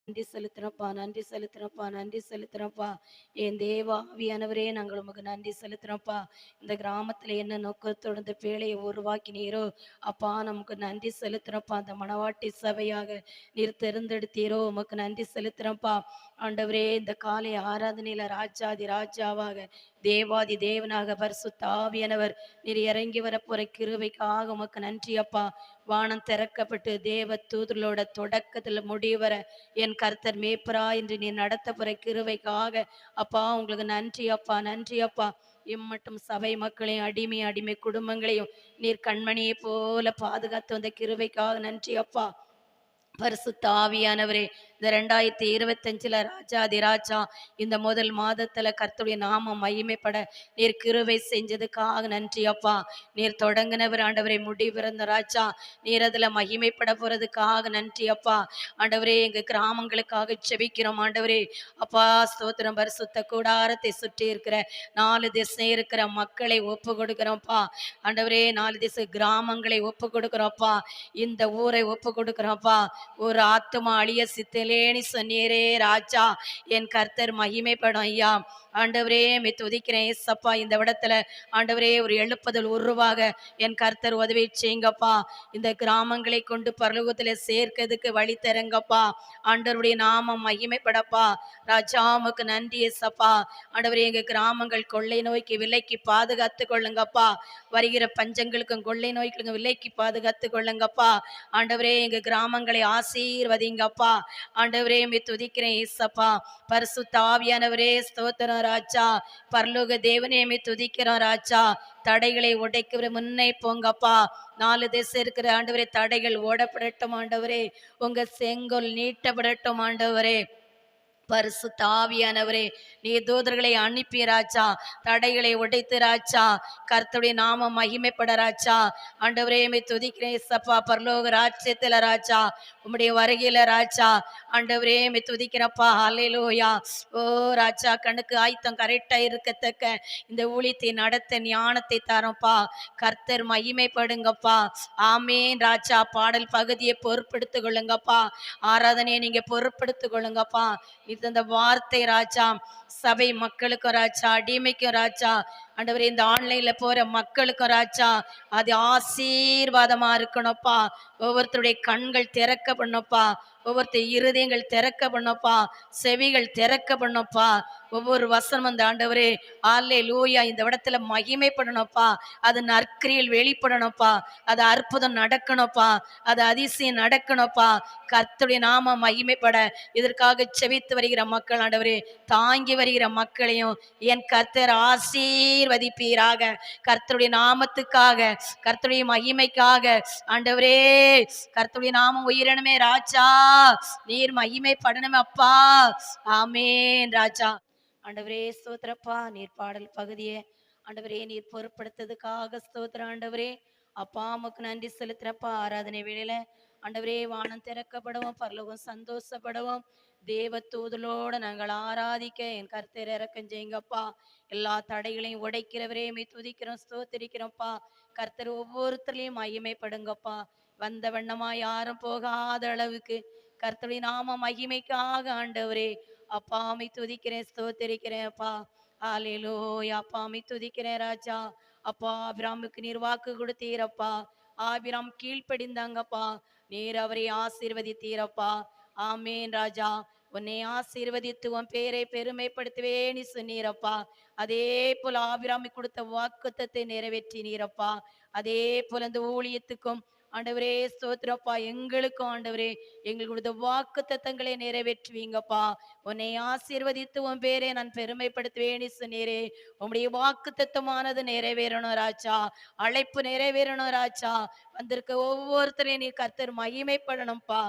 நன்றி செலுத்துறப்பா, நன்றி செலுத்துறப்பா, நன்றி செலுத்துறப்பா. என் தேவ ஆவியானவரே, நாங்கள் உமக்கு நன்றி செலுத்துறோம்ப்பா. இந்த கிராமத்துல என்ன நோக்கத்தோடு இந்த பேழையை உருவாக்கினீரோ அப்பா, நமக்கு நன்றி செலுத்துறோம்ப்பா. அந்த மணவாட்டி சபையாக நீர் தேர்ந்தெடுத்தீரோ உமக்கு நன்றி செலுத்துறோம்ப்பா. ஆண்டவரே, இந்த காலை ஆராதனையில ராஜாதி ராஜாவாக தேவாதி தேவனாக பரிசுத்த ஆவியானவர் நீர் இறங்கி வரப்போற கிருபைக்காக உமக்கு நன்றி அப்பா. வானம் திறக்கப்பட்டு தேவ தூதர்களோட தொடக்கத்துல முடிவர என் கர்த்தர் மேய்ப்பரா என்று நீ நடத்த போற கிருபைக்காக அப்பா உங்களுக்கு நன்றி அப்பா, நன்றி அப்பா. இம்மட்டும் சபை மக்களையும் அடிமை குடும்பங்களையும் நீர் கண்மணியை போல பாதுகாத்து வந்த கிருபைக்காக நன்றி அப்பா. பரிசுத்த ஆவியானவரே, இந்த 2025 ராஜாதி ராஜா இந்த முதல் மாதத்துல கர்த்தருடைய நாமம் மகிமைப்பட நீர் கிருபை செஞ்சதுக்காக நன்றி அப்பா. நீர் தொடங்கினவர் ஆண்டவரை முடிவிறந்த ராஜா, நீர் அதுல மகிமைப்பட போறதுக்காக நன்றி அப்பா. ஆண்டவரே, எங்க கிராமங்களுக்காக செபிக்கிறோம் ஆண்டவரே. அப்பா ஸ்தோத்திரம். பரிசுத்த கூடாரத்தை சுற்றி இருக்கிற 4 திசை இருக்கிற மக்களை ஒப்பு கொடுக்கிறோம்ப்பா ஆண்டவரே. 4 திசை கிராமங்களை ஒப்பு கொடுக்கிறோம்ப்பா. இந்த ஊரை ஒப்பு கொடுக்கிறோம்ப்பா. ஒரு ஆத்துமா அழிய சித்தலேனி சொன்னீரே ராஜா, என் கர்த்தர் மகிமைப்படும் ஐயா. ஆண்டவரே, மே துதிக்கிறேன் ஏசப்பா. இந்த இடத்துல ஆண்டவரே ஒரு எழுப்புதல் உருவாக என் கர்த்தர் உதவி செய்யுங்கப்பா. இந்த கிராமங்களை கொண்டு பரலோகத்துல சேர்க்கிறதுக்கு வழி தருங்கப்பா. ஆண்டவருடைய நாமம் மகிமைப்படப்பா. ராஜாமுக்கு நன்றி ஏசப்பா. ஆண்டவரே, எங்க கிராமங்கள் கொள்ளை நோய்க்கு விலைக்கு பாதுகாத்து கொள்ளுங்கப்பா. வருகிற பஞ்சங்களுக்கும் கொள்ளை நோய்களுக்கும் விலைக்கு பாதுகாத்து கொள்ளுங்கப்பா. ஆண்டவரே, எங்க கிராமங்களை ஆசீர்வதிங்கப்பா. ஆண்டவரே, மே துதிக்கிறேன் ஏசப்பா. பரிசுத்த ஆவியானவரே ஸ்தோத்திரம் ராஜா. பரலோக தேவனே, மே துதிக்கிறோம் ராஜா. தடைகளை உடைக்கிற முன்னே போங்கப்பா. 4 திசை இருக்கிற ஆண்டவரே, தடைகள் ஓடப்படட்டும் ஆண்டவரே. உங்க செங்கோல் நீட்டப்படட்டும் ஆண்டவரே. பரிசுத்த ஆவியானவரே, நீ தூதர்களை அனுப்பி ராஜா, தடைகளை உடைத்து ராஜா, கர்த்தருடைய நாம மகிமைப்பட ராஜா. ஆண்டவரே, மே துதிக்கிறேன் சப்பா. பரலோக ராஜ்யத்துல ராஜா, உம்முடைய வருகையில ராஜா, ஆண்டவரே மே துதிக்கிறப்பா. ஹல்லேலூயா. ஓ ராஜா, கண்ணுக்கு ஆயத்தம் கரெக்டா இருக்கத்தக்க இந்த ஊழியத்தை நடத்த ஞானத்தை தரோம்ப்பா. கர்த்தர் மகிமைப்படுங்கப்பா. ஆமேன் ராஜா. பாடல் பகுதியை பொறுப்படுத்திக் கொள்ளுங்கப்பா. ஆராதனையை நீங்க பொறுப்படுத்திக் கொள்ளுங்கப்பா. இந்த வார்த்தை ராஜா சபை மக்களுக்கும் ராஜா, அடிமைக்கும் ராஜா, ஆண்டவரே இந்த ஆன்லைன்ல போற மக்களுக்கும் ராஜா, அது ஆசீர்வாதமா இருக்கணும்ப்பா. ஒவ்வொருத்தருடைய கண்கள் திறக்க பண்ணப்பா. ஒவ்வொருத்தர் இருதயங்கள் திறக்க பண்ணப்பா. செவிகள் திறக்க பண்ணப்பா. ஒவ்வொரு வசனம் அந்த ஆண்டவரே அல்லேலூயா இந்த இடத்துல மகிமைப்படணும்ப்பா. அது நற்கிரியில் வெளிப்படணும்ப்பா. அது அற்புதம் நடக்கணும்ப்பா. அது அதிசயம் நடக்கணும்ப்பா. கர்த்தருடைய நாம மகிமைப்பட இதற்காக செபித்து வருகிற மக்கள் ஆண்டவரே, தாங்கி வருகிற மக்களையும் என் கர்த்தர் ஆசீர்வதிப்பீராக. கர்த்தருடைய நாமத்துக்காக, கர்த்தருடைய மகிமைக்காக ஆண்டவரே, கர்த்தருடைய நாமம் உயிரணுமே ராஜா, நீர் மகிமைப்படணுமே அப்பா. ஆமேன் ராஜா. ஆண்டவரே ஸ்தோத்திரப்பா. நீர் பாடல் பகுதியே ஆண்டவரே நீர் பொறுப்படுத்ததுக்காக ஸ்தோத்திரம் ஆண்டவரே. அப்பா உமக்கு நன்றி செலுத்துறப்பா. ஆராதனை வேளையில ஆண்டவரே வானம் திறக்கப்படவும் பரலோகம் சந்தோஷப்படவும் தேவ தூதலோட நாங்கள் ஆராதிக்க என் கர்த்தர் இறக்கம் செய்யுங்கப்பா. எல்லா தடைகளையும் உடைக்கிறவரே மே துதிக்கிறோம் ஸ்தோத்திரிக்கிறோம்ப்பா. கர்த்தர் ஒவ்வொருத்தரையும் மகிமைப்படுங்கப்பா. வந்த வண்ணமா யாரும் போகாத அளவுக்கு கர்த்தருடைய நாம மகிமைக்காக ஆண்டவரே அப்பாமை துதிக்கிறேன் ஸ்தோத்திரிக்கிறேன் அப்பா. ஹல்லேலூயா. அப்பாமை துதிக்கிறேன் ராஜா. அப்பா ஆபிராமுக்கு நீர் வாக்கு கொடுத்தீரப்பா. ஆபிராம் கீழ்ப்படிந்தாங்கப்பா. நீர் அவரை ஆசீர்வதித்தீரப்பா. ஆமேன் ராஜா. உன்னை ஆசீர்வதித்து உன் பேரை பெருமைப்படுத்துவேன்னு சொன்னீரப்பா. அதே போல ஆபிராமி கொடுத்த வாக்குத்தத்தை நிறைவேற்றினீரப்பா. அதே போல இந்த ஊழியத்துக்கும் ஆண்டவரே ஸ்தோத்திரப்பா. எங்களுக்கும் ஆண்டவரே எங்களுக்கு கொடுத்த வாக்கு தத்தங்களை நிறைவேற்றுவீங்கப்பா. உன்னை ஆசீர்வதித்து உன் பேரை நான் பெருமைப்படுத்துவேன்னு சொன்னீரே. உன்னுடைய வாக்கு தத்தமானது நிறைவேறணும் ராஜா. அழைப்பு நிறைவேறணும் ராஜா. வந்திருக்க ஒவ்வொருத்தரையும் நீ கர்த்தர் மகிமைப்படணும்ப்பா.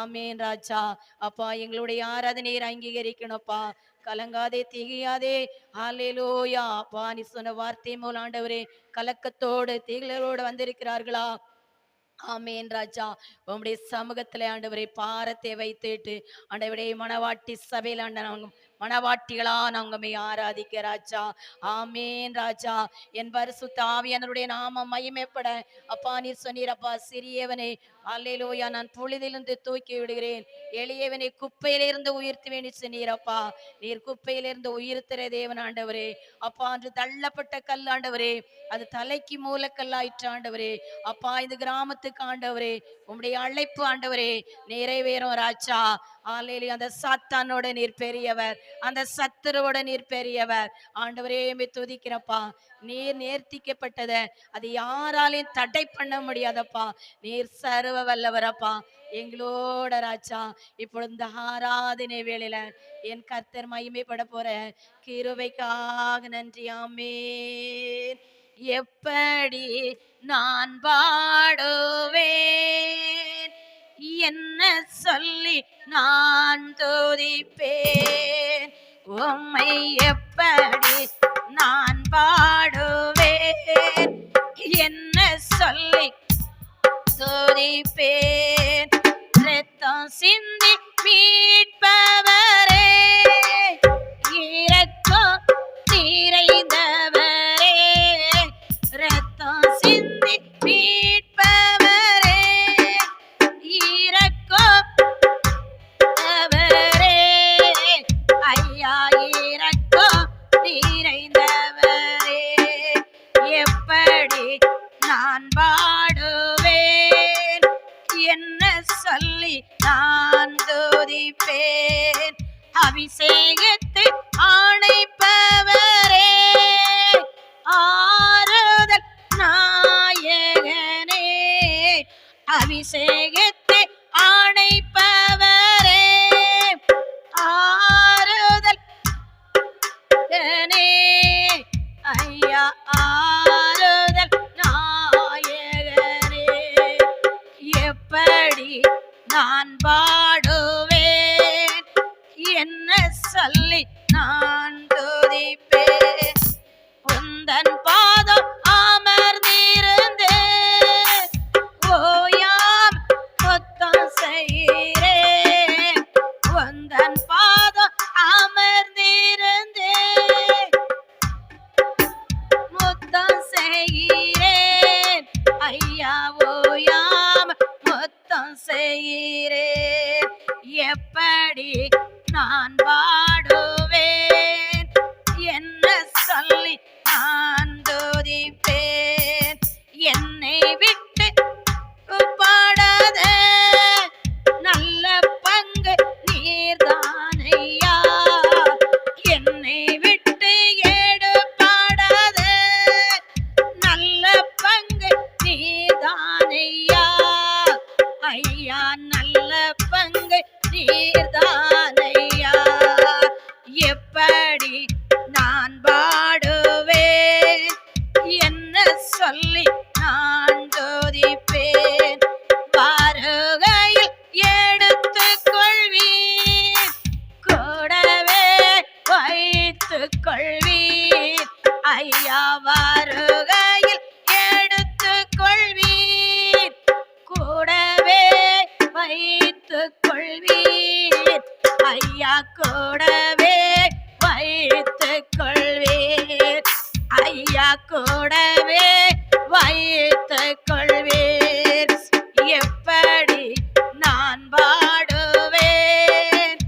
ஆமேன் ராஜா. அப்பா எங்களுடைய ஆராதனையை அங்கீகரிக்கணும்ப்பா. கலங்காதே திகையாதே. ஹல்லேலூயா. அப்பா நீ சொன்ன வார்த்தை மூலம் ஆண்டவரே கலக்கத்தோடு திகளோடு வந்திருக்கிறார்களா? ஆமேன் ராஜா. உம்முடைய சமூகத்துல ஆண்டவரை பாரத்தை வைத்துட்டு ஆண்டவரே மணவாட்டி சபையில் ஆண்ட மணவாட்டிகளா நாங்கமே ஆராதிக்க ராஜா. ஆமேன் ராஜா. என் பரிசுத்த ஆவியானவருடைய நாமம் மகிமைப்பட அப்பா நீர் சொன்னீரப்பா, சிறியவனை அல்லேலூயா நான் பொழுதிலிருந்து தூக்கி விடுகிறேன், எளியவனை குப்பையிலிருந்து உயர்த்துவேன் சொன்னீரப்பா. நீர் குப்பையிலிருந்து உயர்த்துற தேவன் ஆண்டவரே. அப்பா அன்று தள்ளப்பட்ட கல்லாண்டவரே அது தலைக்கு மூலக்கல்லாயிற்று ஆண்டவரே. அப்பா இந்த கிராமத்துக்கு ஆண்டவரே உம்முடைய அழைப்பு ஆண்டவரே நிறைவேறும் ராஜா. ஆலேலூயா. அந்த சாத்தானோட நீர் பெரியவர், அந்த சத்துருவோட நீர் பெரியவர் ஆண்டவரே. துதிக்கிறப்பா, நீர் நேர்த்திக்கப்பட்டத அது யாராலையும் தடை பண்ண முடியாதப்பா. நீர் சர்வ வல்லவரப்பா எங்களோட ராஜா. இப்பொழுது இந்த ஆராதனை வேளையில என் கர்த்தர் மகிமைப்பட போற கிருபைக்காக நன்றி. ஆமென். எப்படி நான் பாடுவேன், என்ன சொல்லி நான் துதிப்பேன், உம்மை எப்படி நான் பாடுவேன், என்ன சொல்லி துதிப்பேன். ரத்தம் சிந்தி மீட்பவரே, இரக்கம் நிறைந்தவரே, ரத்தம் சிந்தி மீட்பவரே, இரக்கம் அவரே, ஐயா இரக்கம் நிறைந்தவரே. எப்படி நான் பாடுவேன், என்ன சொல்லி நான் துதிப்பேன், அபிஷேகத்தை ஆணைப்பவரே, ஆறுதல் நாயகனே, அபிஷேகத்தை ஆணைப்பவரே, ஆறுதல் ஐயா ஆறுதல் நாயகனே. எப்படி நான் பாடுவேன், என்ன சொல்லி நான் துதிப்பேன், உந்தன் பாதம் அமர்ந்திருந்து ஓயாம் முத்தம் செய்கிறேன், உந்தன் பாதம் அமர்ந்திருந்து முத்தம் செய்கிறேன், ஐயா ஓயாம் முத்தம் செய்கிறேன். எப்படி நான் பாடுவேன், என்ன சொல்லி நான் துதிப்பேன், என்னை விட்டு பாடாத நல்ல பங்கு நீர்தானையா, என்னை விட்டு எடுப்பாடாத நல்ல பங்கு நீர்தானையா, ஐயா நல்ல பங்கு நீர்தானையா. எப்படி நான் பாடுவேன், என்ன சொல்லி நான் துதிப்பேன், வருகையில் எடுத்துக் கொள்வீர், கூடவே வைத்துக் கொள்வீர், ஐயா வருகையில் எடுத்துக் கொள்வீர், கூடவே வைத்துக் கொள்வீர், ஐயா கூடவே வைத்துக் கொள்வீர், ஐயா கூடவே வைத்துக் கொள்வீர். எப்படி நான் பாடுவேன்,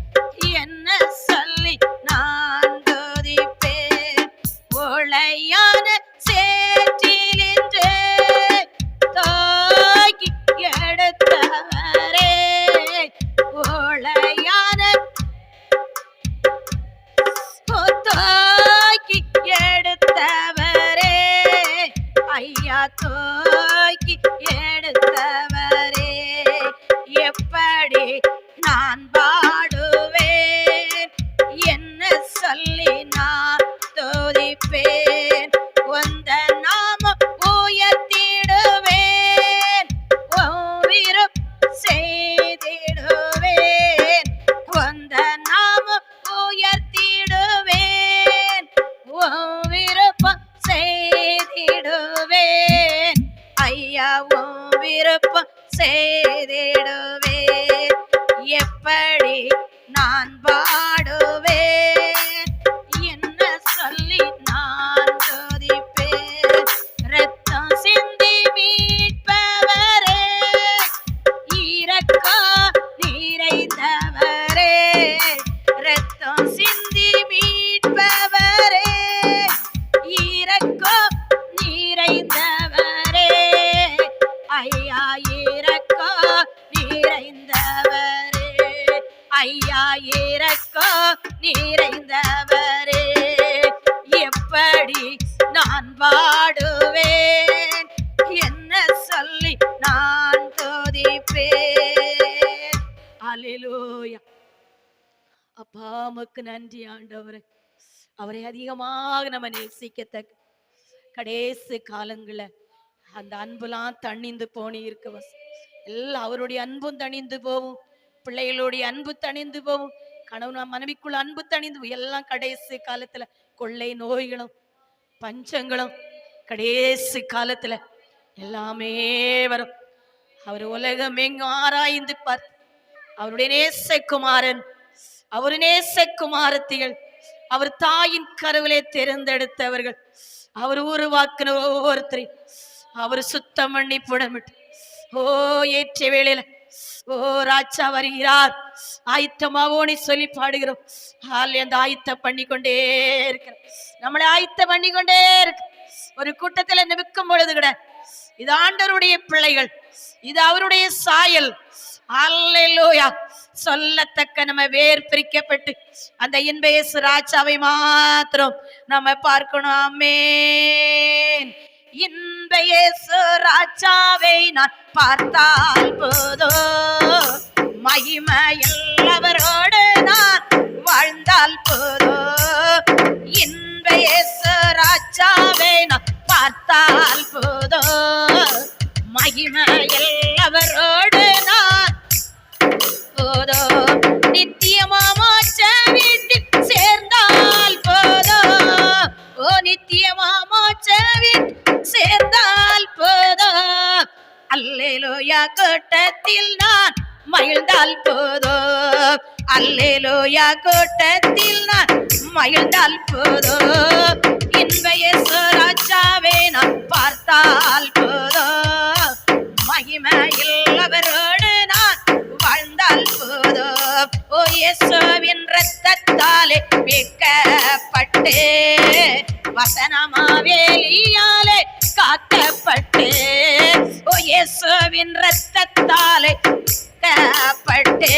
என்ன சொல்லி நான் துதிப்பேன், ஒளையான சேற்றிலின்று தூக்கி எடுத்தவரே, ஒளையான தூக்கி எடுத்தவரே, ஐயா ஐயா இறக்கோ நிறைந்தவரே, எப்படி நான் பாடுவேன், என்ன சொல்லி நான் துதிப்பேன். அல்லேலூயா. அப்பா உமக்கு நன்றி ஆண்டவரே. அவரை அதிகமாக நம்ம நேசிக்கத்தக்க கடைசி காலங்கள அந்த அன்புலாம் தணிந்து போனி இருக்க எல்லாம் அவருடைய அன்பும் தணிந்து போகும், பிள்ளைகளுடைய அன்பு தணிந்து போகும், கணவன் மனைவிக்குள்ள அன்பு தணிந்து எல்லாம் கடைசி காலத்துல கொள்ளை நோய்களும் பஞ்சங்களும் கடைசி காலத்துல எல்லாமே வரும். அவர் உலகம் எங்கும் ஆராய்ந்து பார்த்து அவருடைய நேசகுமாரன், அவர் நேசகுமாரத்திகள், அவர் தாயின் கருவிலே தேர்ந்தெடுத்தவர்கள், அவர் உருவாக்கின ஒவ்வொருத்தரை அவர் சுத்தம் பண்ணி புடமிட்டு, ஓ ஏற்ற வேளையில ஓ ராஜா வருகிறார் ஆயத்தமாவோன்னு சொல்லி பாடுகிறோம். அந்த ஆயத்த பண்ணி கொண்டே இருக்கிற நம்மளை ஆயத்த பண்ணி கொண்டே இருக்கு. ஒரு கூட்டத்தில் நிற்கும் பொழுது கூட இது ஆண்டவருடைய பிள்ளைகள், இது அவருடைய சாயல். அல்லேலூயா. சொல்லத்தக்க நம்ம வேர் பிரிக்கப்பட்டு அந்த இன்ப இயேசு ராஜாவை மாத்திரம் நம்ம பார்க்கணும். ஆமென். இன்ப இயேசு ராஜாவை நான் பார்த்தால் போதும், மகிமையுள்ளவரோடு நான் வாழ்ந்தால் போதும். இன்ப இயேசு ராஜாவை நான் பார்த்தால் போதும், மகிமையுள்ளவரோடு நான் போதும். நித்தியமாமாச்ச வீட்டில் சேர்ந்தால் போதும், ஓ நித்தியமாமாச்ச வீட்டில் சேர்ந்தால் போதும். அல்லேலூயா. கூட்டத்தில் நான் மகிழ்ந்தால் போதும், அல்லேலூயா. கூட்டத்தில் நான் மகிழ்ந்தால் போதும். இன்ப இயேசு ராஜாவை நான் பார்த்தால் போதும், மகிமையுள்ளவரோடு நான் வாழ்ந்தால் போதும். ஓ இயேசுவின் இரத்தத்தாலே மீட்கப்பட்டு, வசனமாவேலியாலே காக்கப்பட்டு, ஓ இயேசுவின் இரத்தத்தாலே காக்கப்பட்டு,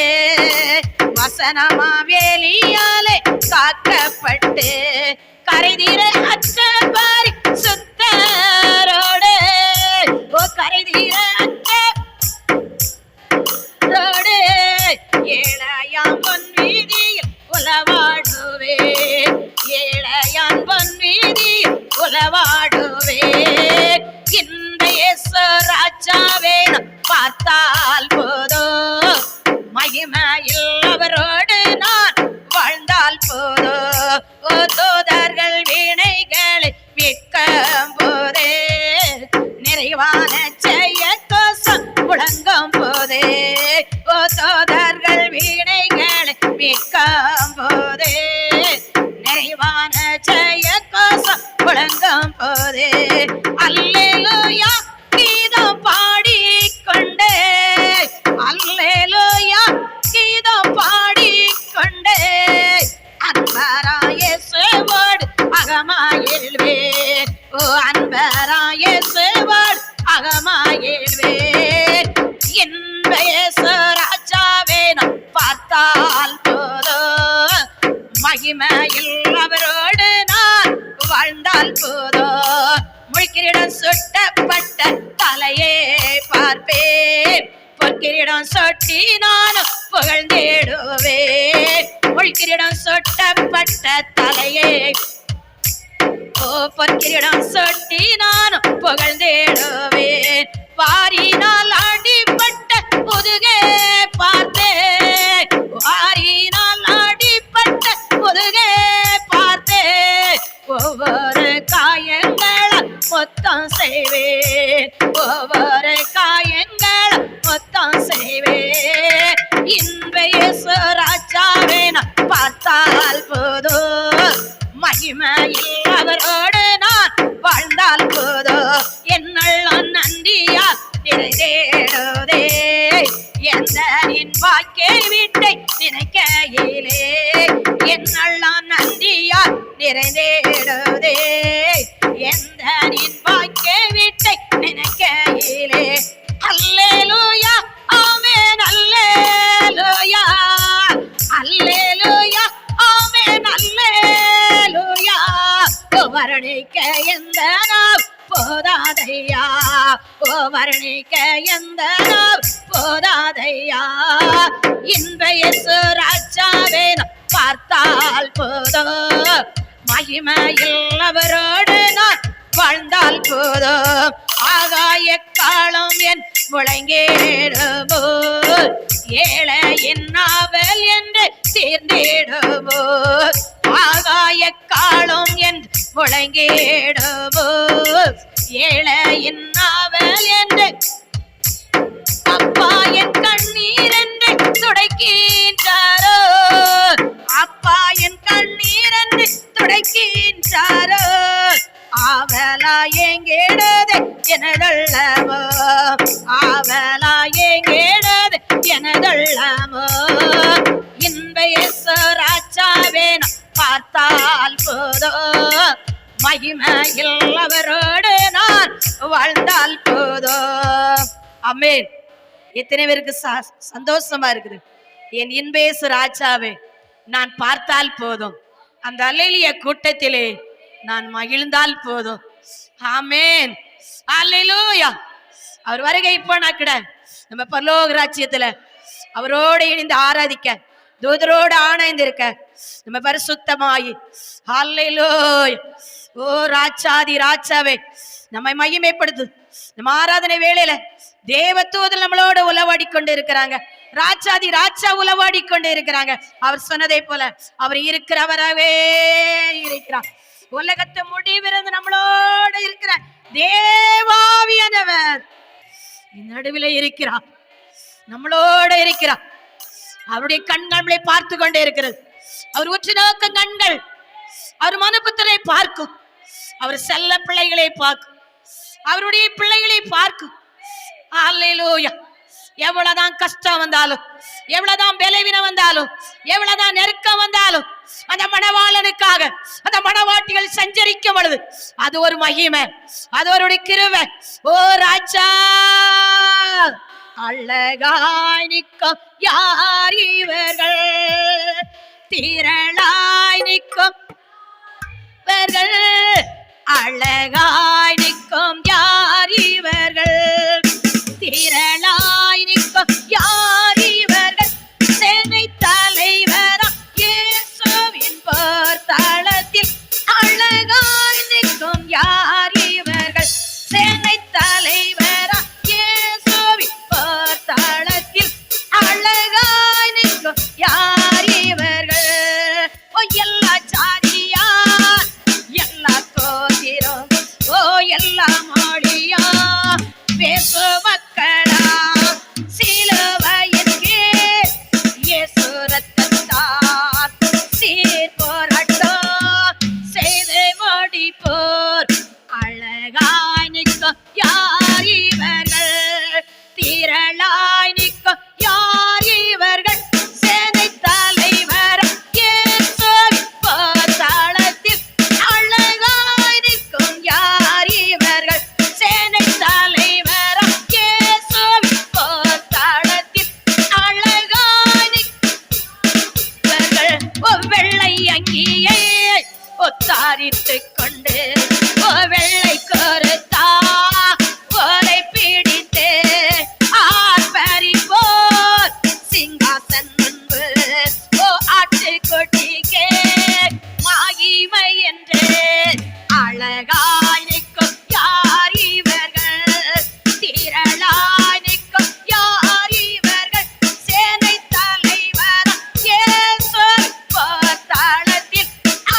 வசனமாவேலியாலே காக்கப்பட்டு, கரைதீர அச்சபாரி சுத்தரோடு, ஓ கரைதீர அச்சரோடு ஏழையாம் பொன் வீதியில் உலவாடுவே, ஏழையாம் பொன் வீதியில் உலவாடுவே. இந்த இயேசு ராஜாவே பார்த்தால் போதும், மகிமையுள்ளவரோடு நான் வாழ்ந்தால் போதும். ஓ தூதர்கள் வீணைகளை மீட்கும் போதே, நிறைவான ஜெய கோஷம் முழங்கும் போதே, ஓ தூதர்கள் வீணைகளை மீட்கும் போதே, நிறைவான ஜெய கோஷம் முழங்கும் போதே. அல்லேலூயா கீதம் பாடிக்கொண்டே, அல்லேலூயா கீதம் பாடிக்கொண்டே, அன்பராய சேவோடு அகமாயில்வேன், ஓ அன்பராய சேவோடு அகமாயில்வேன். இன்ப இயேசு ராஜாவே நான் பார்த்தால் போதும், மகிமையுள்ளவரோடு நான் வாழ்ந்தால் போதும். முள்கிரீடம் சுட்டப்பட்ட தலையே பார்ப்பேன், பொற்கிரீடம் சொட்டி நானும் புகழ்ந்திடுவேன். முள்கிரீடம் சுட்டப்பட்ட தலையே, ஓ பொற்கிரீடம் சொட்டி நானும் புகழ்ந்திடுவேன். வாரினால் அடிப்பட்ட முதுகே பார்த்தேன், வாரினால் அடிப்பட்ட முதுகே பார்த்தேன். ஒவ்வொரு காயங்களும் மொத்தம் செய்வேன், ஒவ்வொரு காயங்களும் மொத்தம் செய்வேன். இன்ப இயேசு ராஜாவே நான் பார்த்தால் போதும், மகிமையுள்ளவரோடு நான் வாழ்ந்தால் போதும். என்னெல்லாம் நன்றியா நிறைந்தேடுதே, எந்த நின் வாக்கை வீட்டை நினைக்கையிலே, என்னெல்லாம் நன்றியா நிறைந்தேடுதே, எந்த நின் வாக்கை வீட்டை நினைக்கையிலே. அல்லேலூயா ஆமென், அல்லேலூயா வர்ணிக்க எந்த போதாதையா. இன்ப இயேசு ராஜாவே பார்த்தால் போதும், மகிமையில் அவரோடு நான் வாழ்ந்தால் போதும். ஆகாய காலம் என் முழங்கிடுமோ, ஏழையின் நாவல் என்று தீர்ந்திடுமோ. ஆகாய காலம் என் முழங்கிடுமோ, ஏழையின் நாவல் என்று. அப்பா என் கண்ணீர் என்று துடைக்கின்றாரோ, அப்பா என் கண்ணீர் என்று துடைக்கின்றாரோ. ஆவலா எங்கேடது எனதல்லமோ, ஆவலா எங்கேடது எனதல்லமோ. இன்ப இயேசு ராஜாவே பார்த்தால் போதும், மகிமையில் அவரோடு நான் வாழ்ந்தால் போதும். ஆமென். எத்தனை பேருக்கு சந்தோஷமா இருக்குது? என் இன்ப இயேசு ராஜாவே நான் பார்த்தால் போதும், அந்த அல்லேலூயா கூட்டத்திலே நான் மகிழ்ந்தால் போதும். ஆமென். அல்லேலூயா. அவர் வருகை இப்போ நாக்கிட நம்ம பரலோக ராஜ்யத்துல அவரோடு இணைந்து ஆராதிக்க, தூதரோடு ஆணைந்திருக்க, நம்ம பரிசுத்தமாயி. அல்லேலூயா. ஓ ராஜாதி ராஜாவே நம்மை மகிமைப்படுத்து. நம்ம ஆராதனை வேளையில தேவ தூதர் நம்மளோட உலவாடி கொண்டு இருக்கிறாங்க. ராஜாதி ராஜா உலவாடி கொண்டு இருக்கிறாங்க. அவர் சொன்னதை போல அவர் இருக்கிறவராகவே இருக்கிறார். உலகத்தை முடிவிருந்து நம்மளோட இருக்கிற தேவாவியானவர் நடுவில் இருக்கிறார், நம்மளோட இருக்கிறார். அவருடைய கண்கள் நம்மளை பார்த்து கொண்டே இருக்கிறது. அவர் உற்று நோக்கும் கண்கள் அவர் மனுபுத்திரை பார்க்கும், அவர் செல்ல பிள்ளைகளை பார்க்கும், அவருடைய பிள்ளைகளை பார்க்கும். அல்லேலூயா. எவ்வளவுதான் கஷ்டம் வந்தாலும், எவ்வளவுதான் பலவீனம் வந்தாலும், எவ்வளவுதான் நெருக்கம் வந்தாலும், அந்த மணவாளனுக்காக அந்த மணவாட்டிகள் சஞ்சரிக்கும் பொழுது அது ஒரு மகிமை, அது ஒரு கிருபை. ஓ ராஜா அழகாய் நிற்கும் யார் இவர்கள், திரளாய் நிற்கும் இவர்கள், அழகாய் நிற்கும் யார் இவர்கள், திரளாய் நிற்கும் யார் இவர்கள். சேனை தலைவரா இயேசுவின் போர்த்தளத்தில் அழகாய் நிற்கும் யார் இவர்கள், சேனை தலைவரா இயேசுவின் போர்த்தளத்தில் அழகாய் நிற்கும் யார் இவர்கள். ஓ எல்லா ஜாதியா, எல்லா கோத்திரம், ஓ எல்லா மொழியா பேசு மக்களா, சிலுவையின் கீழ் இயேசு ரத்தத்தால் சீர் போராட்டம் செய்து முடிப்போர். அழகாய் நிற்கும் யார் இவர்கள், திரளாய் நிற்கும் யார் இவர்கள், சேனை தலைவர் இயேசுவின் போர்த்தளத்தில் அழகாய் நிற்கும் யார் இவர்கள், சேனை தலைவர் இயேசுவின் போர்த்தளத்தில் அழகாய் நிற்பவர்கள். ஓ வெள்ளை அங்கியை ஒத்தாரித்துக் கொண்டு, ஓ வெள்ளை கருத்தா ஓலை பிடித்து ஆர்ப்பரிப்போர் சிங்காசன் முன்பு, ஓ ஆட்டுக்குட்டிக்கே மகிமை என்று. அழகாய் நிற்கும் யார் இவர்கள், திரளாய் நிற்கும் யார் இவர்கள், சேனை தலைவர் இயேசுவின் போர்த்தளத்தில்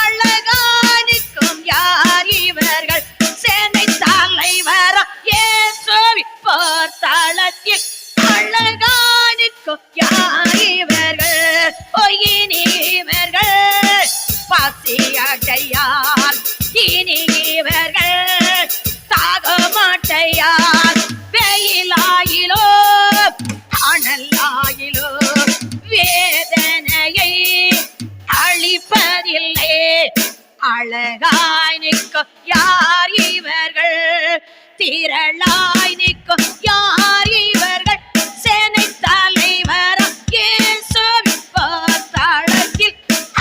அழகாய் நிற்கும் யார் இவர்கள், சேனை தலைவர் இயேசுவின் போர்த்தளத்தில் அழகாய் நிற்கும் யார் இவர்கள். ஓ இனி இவர்கள் பசியடையார், இனி இவர்கள் தாகமாட்டையார், வெயிலாயிலோ அனலாயிலோ வேதனையை அழிப்பதில்லை. அழகாய் நிற்கும் யார் இவர்கள், திரளாய் நிற்கும் யார் இவர்கள், சேனை தலைவர் இயேசுவின் போர்த்தளத்தில்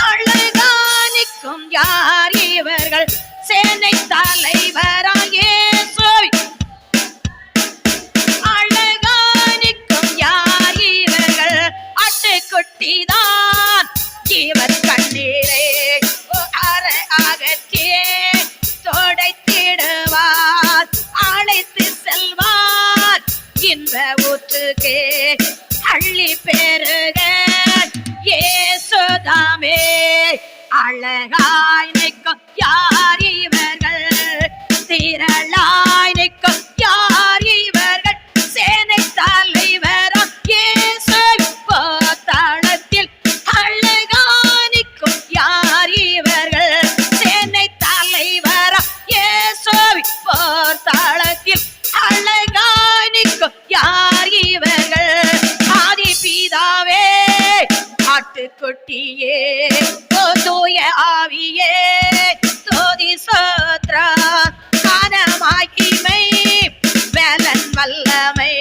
அழகாய் நிற்கும் யார் இவர்கள், சேனை தலைவர் இயேசுவின் இவர் கண்ணீரை அற அகற்றியே தொடைத்திடுவார், அழைத்து செல்வார் இன்ப ஊற்றுக்கே அள்ளி பெருக இயேசுதாமே. அழகாய் நிற்கும் யார் இவர்கள், திரளாய் நிற்கும் யார் இவர்கள், சேனை தலைவராம் இயேசு போர்த்தளத்தில் அழகாய் நிற்கும் யார் இவர்கள், சேனை தலைவராம் இயேசு போர்த்தளத்தில் அழகாய் நிற்கும் யார் இவர்கள். ஆதி பிதாவே ஆட்டுக்குட்டியே தூய ஆவியே தோதி சோத்ரா கானமாகிமை வேலன் வல்லமை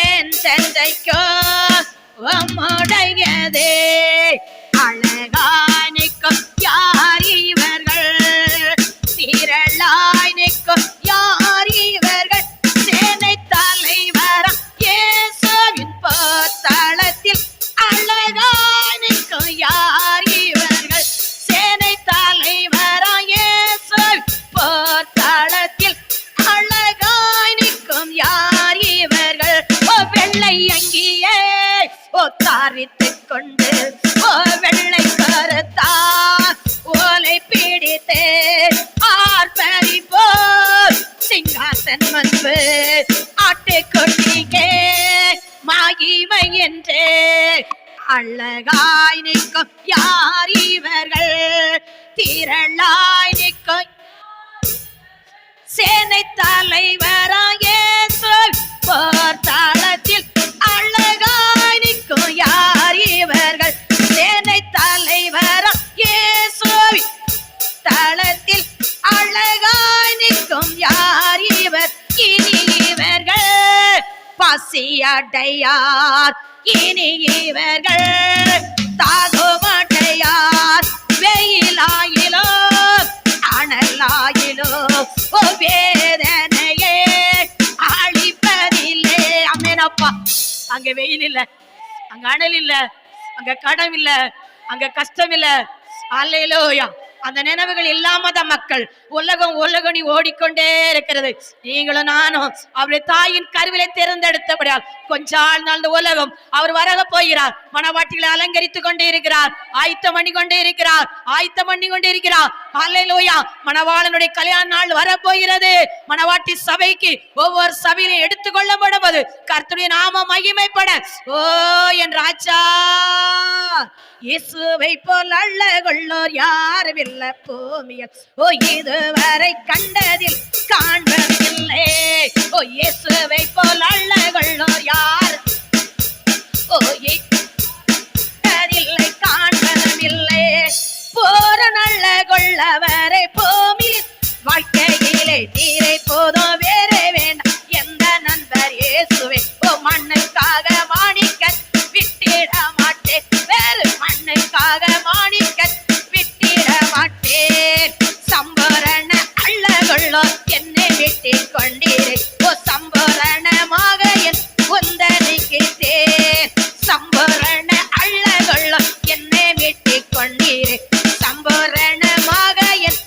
ஏன் சென்றைக்கோ உம்முடையதே. அழகாய் நிற்கும் யார் இவர்கள், திரளாய் நிற்கும் யார் இவர்கள், சேனை தலைவராம் இயேசுவின் போர்த்தளத்தில் அழகாய் நிற்கும் யார் இவர்கள், சேனை தலைவராம் இயேசுவின் போர்த்தளத்தில் அழகாய் நிற்கும் யார் இவர்கள். வெள்ளை அங்கியே தாரித்துக் கொண்டு வெள்ளை கருத்தா ஓலை பிடித்தே ஆர்ப்பரிப்போ சிங்காசன் முன்பு ஆட்டுக்குட்டிக்கே மகிமை என்றே. அழகாய் நிற்கும் யார் இவர்கள், திரளாய் நிற்கும் சேனை தலைவராம் இயேசு போர்த்தளத்தில் அழகாய் நிற்கும் யார் இவர்கள், சேனை தலைவராம் இயேசு தளத்தில் அழகாய் நிற்கும் யார் இவர். இனி இவர்கள் பசியடையார், இனி இவர்கள் தாகமடையார், வெயிலாயிலோ அனலாயிலோ வேதனையே அழிப்பதில்லை. அமேனப்பா. அங்க வெயில் இல்ல, அங்க அனல் இல்ல, அங்க கடம் இல்ல, அங்க கஷ்டம் இல்ல. அல்லேலூயா. அந்த நினைவுகள் இல்லாமத மக்கள் உலகம் உலகனி ஓடிக்கொண்டே இருக்கிறது. நீங்களும் நானும் அவருடைய தாயின் கருவிலை தேர்ந்தெடுத்தபடியால் கொஞ்ச நாள் இந்த உலகம் அவர் வரக போகிறார். மணவாட்டிகளை அலங்கரித்துக் கொண்டே இருக்கிறார், ஆயத்தம் பண்ணி கொண்டே இருக்கிறார், ஆயத்தம் பண்ணி கொண்டே இருக்கிறார். அல்லேலூயா. மணவாளனுடைய கல்யாண நாள் வரப்போகிறது. மணவாட்டி சபைக்கு ஒவ்வொரு சபையிலும் எடுத்துக்கொள்ளப்படுவது கர்த்தருடைய நாம மகிமைப்பட. ஓ என் ராஜா, இயேசுவை போல் அழகுள்ளோர் யாரும் இல்ல பூமியில், ஓ இதுவரை கண்டதில் காண்பதில்லை. ஓ இயேசுவை போல் அழகுள்ளோர் யார், ஓ இல்லை காண்பதும் இல்லை. போற நல்ல கொள்ளவரை பூமியில் வாழ்க்கையிலே நீரை போதும் வேறே வேண்டாம். எந்த நண்பர் இயேசுவே, ஓ மண்ணுக்காக மாணிக்க விட்டிட மாட்டேன், வேறு மண்ணுக்காக மாணிக்க விட்டிட மாட்டேன். சம்பரண அள்ளகுள்ளோ என்னை விட்டிக் கொண்டீரே, ஓ சம்பரணமாக என் உந்தனிக்கு தேர். சம்பரண அள்ளகுள்ளோ என்னை விட்டிக் கொண்டீரே, சம்பரணமாக என்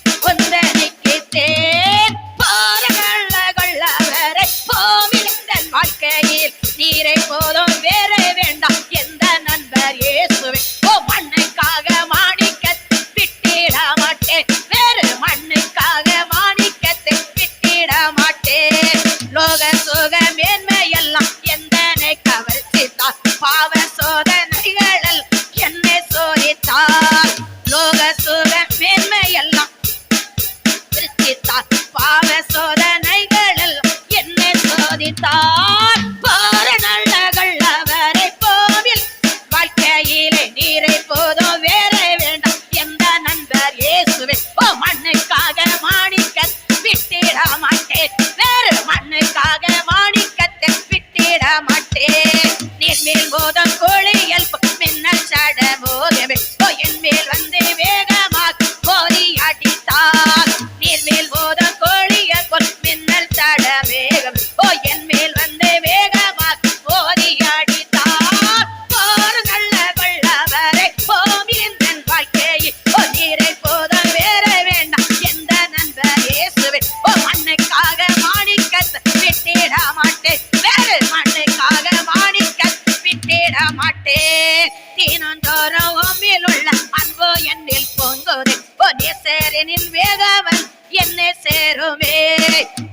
நேசரனின் வேகவன் என்னை சேருமே.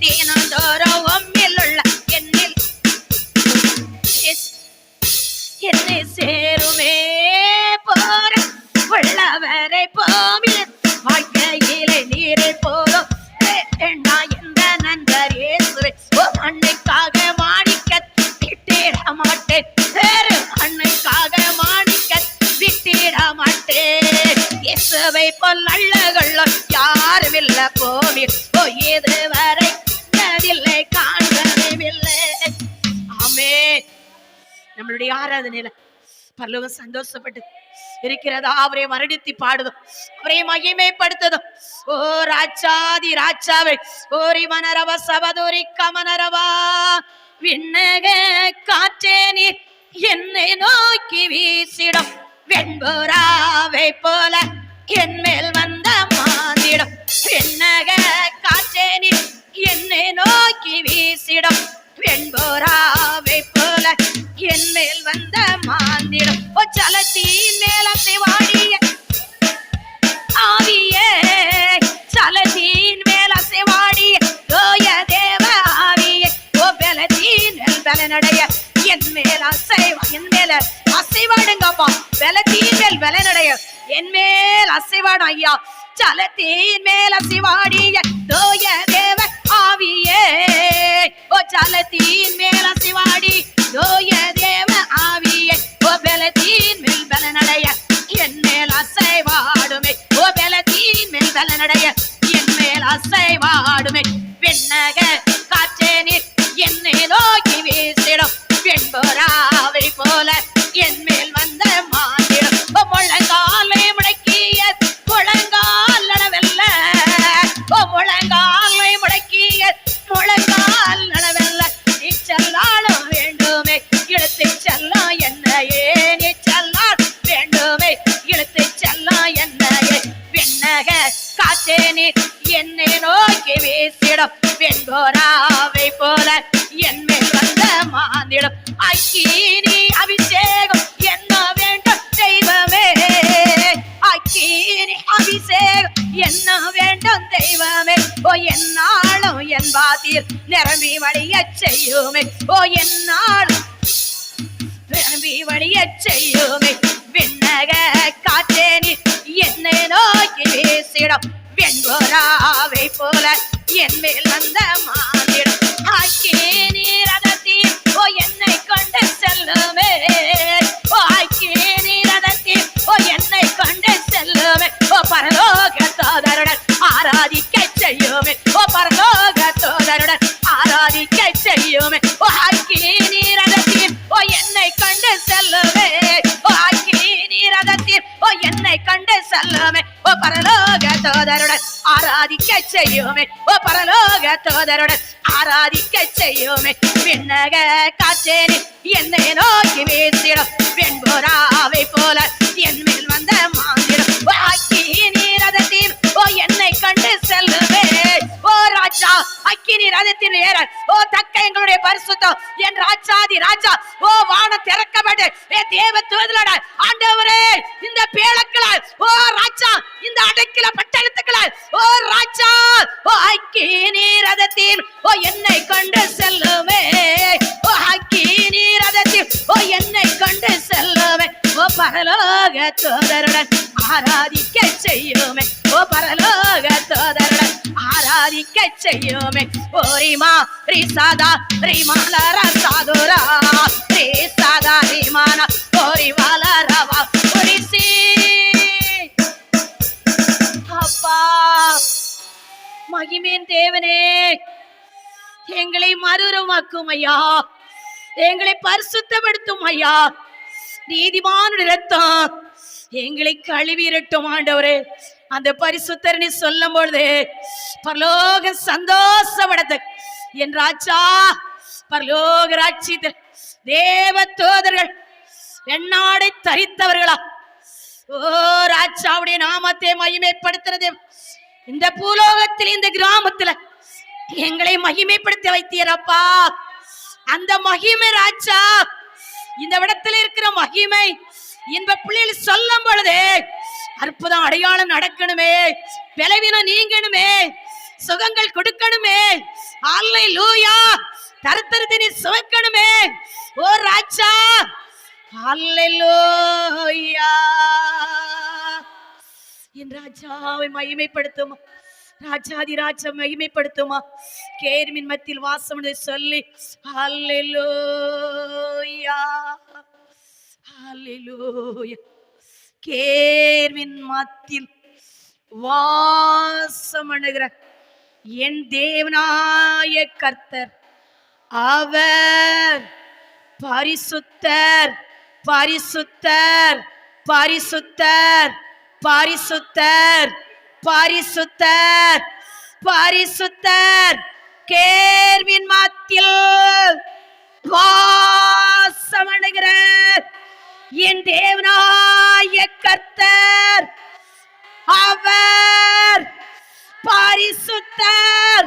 தீனந்தோறும் உம்மில் உள்ள என்னில் என்னை சேருமே. போற உள்ளவரை போமில் வாழ்க்கையிலே நீரை போதும் எண்ணா எந்த நண்பர் இயேசுவை அன்னைக்காக மாணிக்க விட்டிட மாட்டேன். வேறு அன்னைக்காக மாணிக்க விட்டிட மாட்டேன். இயேசுவை போல் நல்லகளோ யாரும் இல்ல போமி இதுவரை அதில்லை காண்பதில்லை. ஆமே. நம்மளுடைய ஆராதனையில பரலோகம் சந்தோஷப்பட்டு இருக்கிறதா அவரை மறுடித்து பாடுதும் அவரை மகிமைப்படுத்துதும். ஓ ராஜாதி ராஜாவை ஓரி மனரவ சபதோரி கமனரவா விண்ணக காற்றே நீர் என்னை நோக்கி வீசிடும் வெண்புறாவை போல என் மேல் வந்த மாந்திடும். விண்ணக காற்றே நீர் என்னை நோக்கி வீசிடும் வெண்புறாவை போல என் மேல் வந்த மாந்திடும். சலத்தின் மேல சிவாடிய ஆவியே சலத்தின் மேல சிவாடிய ஓய தேவ ஆவியே ஓ பலத்தின் மேல் பலனடைய என் மேல் அசைவா என் மேல அசைவாடுங்கப்பா. பலத்தின் மேல் பலனடைய என் மேல் அசைவாடு ஐயா. சலத்தின் மேல் அசைவாடிய ஓய தேவ ஆவியே ஓ சலத்தின் மேல் அசைவாடி ஓய தேவ ஆவியே ஓ பலத்தின் மேல் பலனடைய என் மேல் அசைவாடுமே. ஓ பலத்தின் மேல் பலனடைய என் மேல் அசைவாடுமே. விண்ணக காற்றே நீர் என்னை நோக்கி வீசிடும் வெண்புறாவை போல என் மேல் வந்த மாந்திடும். முழங்காலை முடக்கிய முழங்கால் அளவல்ல முழங்காலை முடக்கிய முழங்கால் அளவல்ல நீச்சல்லாலும் வேண்டுமே இழுத்து செல்லம் என்னையே நீச்சல்லால் வேண்டுமே இழுத்து செல்லம் என்னையே. விண்ணக காற்றே நீர் என்னை நோக்கி வீசிடும் வெண்புறாவை போல என் மேல் வந்த மாந்திடும். அக்கினி அபிஷேகம் என்ன வேண்டும் தெய்வமே. அக்கினி அபிஷேகம் என்ன வேண்டும் தெய்வமே. ஓ என்னாலும் என் பாதீர் நிரம்பி வழிய செய்யுமே. ஓ என்னாலும் நிரம்பி வழிய செய்யுமே. விண்ணக காற்றே நீர் என்னை நோக்கி வீசிடும் வெண்புறாவை போல என் மேல் வந்த மாந்திடும். அக்கினி ரதத்தில் ஓ என்னை கொண்டு செல்லுமே. ஓ அக்கினி ரதத்தில் ஓ என்னை கொண்டு செல்லுமே. ஓ பரலோக தோதருடன் ஆராதிக்க செய்யுமே. ஓ பரலோக தோதருடன் ஆராதிக்க செய்யுமே. ஓ அக்கினி ரதத்தில் ஓ என்னை கொண்டு செல்லுமே. ஓ அக்கினி ரதத்தில் ஓ என்னை கொண்டு செல்லுமே. ஓ பரலோக தோதருடன் ஆராதிக்க செய்யுமே. ஓ பரலோக தோதருடன் ஆராதிக்க செய்யுமே. விண்ணக காற்றே என்னை நோக்கி வீசிடும் வெண்புறாவை போல என் மேல் வந்த மாந்திடும். அக்கினி ரதத்தில் ஓ என்னை கண்டு செல்லுவே. ஓ ராஜா அக்கினி ரதத்தின் ஏற ஓ தக்க எங்களுடைய பரிசுத்தம் என் ராஜாதி ராஜா. ஓ வானம் திறக்கப்பட்டு தேவ தூதலோட ஆண்டவரே இந்த பேழக்களால் ஓ ராஜா இந்த அடைக்கல பட்டணத்துக்களால் ஓ ராஜா ஓ அக்கினி ரதத்தில் ஓ என்னை கொண்டு செல்லுமே. ஓ அக்கினி ரதத்தில் ஓ என்னை கொண்டு செல்லுமே. ஓ பரலோக தூதருடன் ஆராதிக்க செய்யுமே. ஓ பரலோக தூதருடன் ஆராதிக்க செய்யுமே. ஓ ரிமா ரிசாதா ரிமால ரசாதுரா ரிசாதா ரிமானா ஓ ரிவால ரவா ஒரிசி. அப்பா மகிமையின் தேவனே எங்களை மறுரூபமாக்கும் ஐயா. எங்களை பரிசுத்தப்படுத்தும் ஐயா. நீதிமானுடைய இரத்தம் எங்களை கழுவிரட்டும் ஆண்டவரே. அந்த பரிசுத்தரனை சொல்லும் பொழுது பரலோக சந்தோஷப்படத்து என் ராஜா. பரலோக ராட்சியத்தில் தேவ தூதர்கள் வெண்ணாடை தரித்தவர்களா ஓ ராஜாவுடைய நாமத்தை மகிமைப்படுத்துறது. இந்த பூலோகத்தில் இந்த கிராமத்துல எங்களை மகிமைப்படுத்தி வைத்தீரப்பா. அந்த மகிமை ராஜா இந்த இடத்துல இருக்கிற மகிமை இந்த பிள்ளைகள் சொல்லும் பொழுது அற்புதம் அடையாளம் நடக்கணுமே, பலவீனம் நீங்கணுமே, சுகங்கள் கொடுக்கணுமே. அல்லேலூயா. தரித்திரத்தை சுமக்கணுமே. ஓ ராஜா, அல்லேலூயா. என் ராஜாவை மகிமைப்படுத்துமா, ராஜாதி ராஜா மகிமைப்படுத்துமா. கேர்மின் மத்தியில் வாசம் சொல்லி அல்லேலூயா, அல்லேலூயா. கேர்மின் மத்தியில் வாசம் அணுகிற என் தேவனாய கர்த்தர், அவர் பரிசுத்தர், பரிசுத்தர், பரிசுத்தர், பரிசுத்தர், பரிசுத்தர், பரிசுத்தர். கேர்வின் மத்தியில் வாசம் அணுகிற என் தேவனாய கர்த்தர், அவர் பரிசுத்தர்,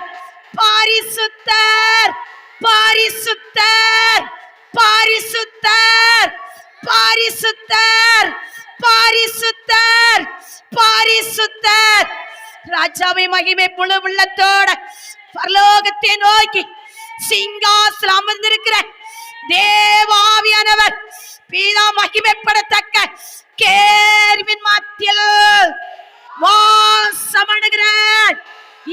பரிசுத்தர், பரிசுத்தர், பரிசுத்தர், பரிசுத்தர், பரிசுத்தர், பரிசுத்தர். ராஜாவை மகிமை முழு உள்ளத்தோட பரலோகத்தை நோக்கி சிங்காசனம் அமர்ந்திருக்கிற தேவாவியானவர் பீதா மகிமைப்படத்தக்க கேர்வின் மத்தியில் வாசமணுகிற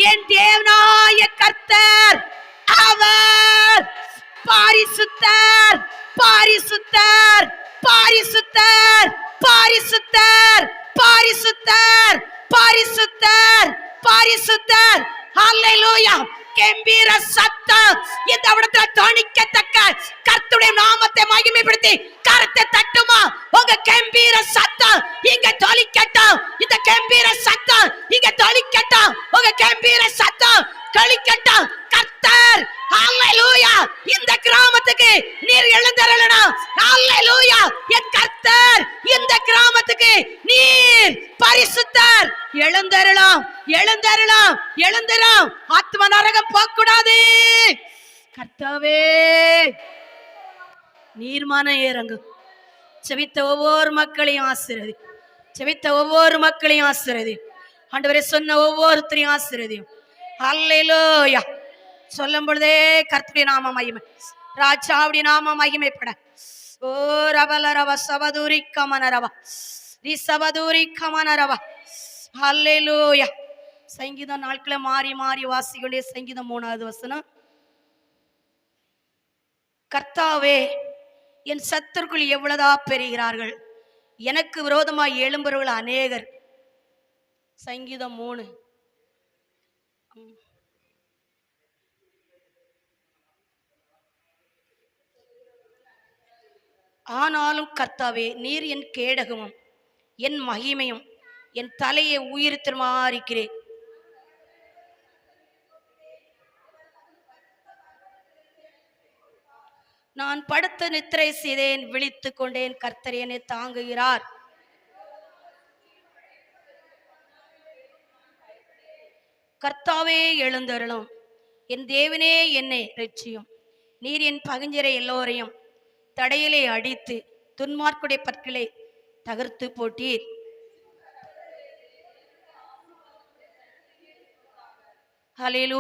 என் தேவனாய கர்த்தர், அவர் பரிசுத்தர், பரிசுத்தர், பரிசுத்தர், பரிசுத்தர், பரிசுத்தர், பரிசுத்தர், பரிசுத்தர். அல்லேலூயா. கம்பீர சத்தம் இந்த இடத்துல தொனிக்கத்தக்க கர்த்தருடைய நாமத்தை மகிமைப்படுத்தி கரத்தை தட்டுமா. உங்க கம்பீர சத்தம் இங்க தொலிக்கட்டும். இந்த கம்பீர சத்தம் இங்க தொலிக்கட்டும். உங்க கம்பீர சத்தம் தொலிக்கட்டும். கர்த்தர் அல்லேலூயா இந்த கிராமத்துக்கு நீர் எழுந்தருளணும். அல்லேலூயா. என் கர்த்தர் இந்த கிராமத்துக்கு நீர் பரிசுத்தர். எழுந்தருளும், எழுந்தருளும், எழுந்தரும். ஆத்ம நரகம் போகக்கூடாது. கர்த்தாவே நீர்மான இறங்கு. செவித்த ஒவ்வொரு மக்களையும் ஆசீர்வதி. செவித்த ஒவ்வொரு மக்களையும் ஆசீர்வதி. ஆண்டவரே சொன்ன ஒவ்வொருத்தரையும் ஆசீர்வதியும். அல்லேலூயா. சொல்லும் பொழுதே கர்த்தருடைய நாம மகிமை, ராஜாவுடைய நாம மகிமைப்பட. ஓ ரவல ரவ சவதூரி கமனரவ ரி சவதூரி கமனரவ. அல்லேலூயா. சங்கீதம் நாட்களை மாறி மாறி வாசிக்கொண்டே. சங்கீதம் 3வது வசனம். கர்த்தாவே என் சத்துருக்குள் எவ்வளதா பெறுகிறார்கள், எனக்கு விரோதமாய் எழும்புறவர்கள் அநேகர். சங்கீதம் 3. ஆனாலும் கர்த்தாவே நீர் என் கேடகமும் என் மகிமையும் என் தலையை உயிர்த்துமாறிக்கிறேன். நான் படுத்து நித்திரை செய்தேன், விழித்துக் கொண்டேன், கர்த்தர் என்னை தாங்குகிறார். கர்த்தாவே எழுந்தருளும், என் தேவனே என்னை இரட்சியும். நீர் என் பகைஞரை எல்லோரையும் தடையிலே அடித்து துன்மார்க்குடைய பற்களை தகர்த்து போட்டீர். ஹல்லேலூயா.